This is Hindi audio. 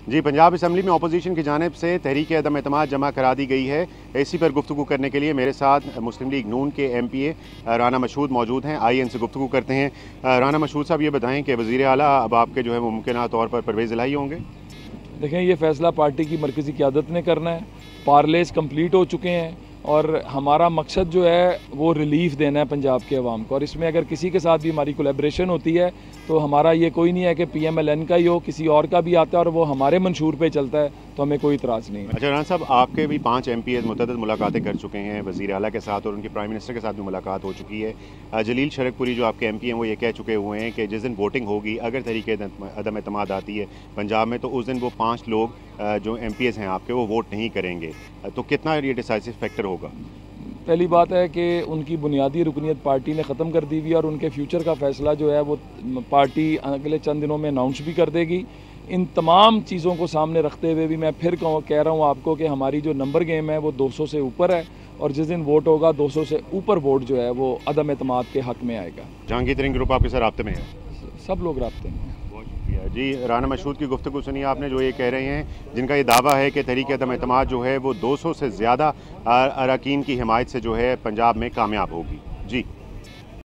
जी, पंजाब असम्बली में अपोजिशन की जानिब से तहरीक अदम एतमाद जमा करा दी गई है। इसी पर गुफ्तगू करने के लिए मेरे साथ मुस्लिम लीग नून के MPA राना मशहूद मौजूद हैं। आइए इनसे गुफ्तगू करते हैं। राना मशहूद साहब, ये बताएं कि वज़ीर आला अब आपके जो है मुमकिन तौर पर परवेज़ इलाही होंगे? देखें, ये फ़ैसला पार्टी की मरकज़ी क़यादत ने करना है। पार्लेज कंप्लीट हो चुके हैं और हमारा मकसद जो है वो रिलीफ देना है पंजाब के अवाम को, और इसमें अगर किसी के साथ भी हमारी कोलैबोरेशन होती है तो हमारा ये कोई नहीं है कि PMLN का ही हो, किसी और का भी आता है और वो हमारे मंशूर पे चलता है तो हमें कोई इतराज़ नहीं है। अच्छा राना साहब, आपके भी 5 MPAs मुतअद्दिद मुलाकातें कर चुके हैं वज़ीर आला के साथ और उनके प्राइम मिनिस्टर के साथ भी मुलाकात हो चुकी है। जलील शरकपुरी जो आपके MP हैं वो ये कह चुके हुए हैं कि जिस दिन वोटिंग होगी, अगर तहरीक अदम एतमाद आती है पंजाब में, तो उस दिन वो 5 लोग जो MPAs हैं आपके वो वोट नहीं करेंगे। तो कितना ये डिसाइसिव फैक्टर होगा? पहली बात है कि उनकी बुनियादी रुकनीत पार्टी ने ख़त्म कर दी हुई है और उनके फ्यूचर का फ़ैसला जो है वो पार्टी अगले चंद दिनों में अनाउंस भी कर देगी। इन तमाम चीज़ों को सामने रखते हुए भी मैं फिर कह रहा हूँ आपको कि हमारी जो नंबर गेम है वो 200 से ऊपर है, और जिस दिन वोट होगा 200 से ऊपर वोट जो है वो अदम एतमाद के हक़ में आएगा। जहांगीर तरीन ग्रुप आपके साथ राब्ते में है? सब लोग राब्ते में हैं। बहुत शुक्रिया जी। राना मशहूद की गुफ्तगू सुनी आपने, जो ये कह रहे हैं, जिनका ये दावा है कि तहरीक अदम एतमाद जो है वो 200 से ज़्यादा अरकान की हिमायत से जो है पंजाब में कामयाब होगी। जी।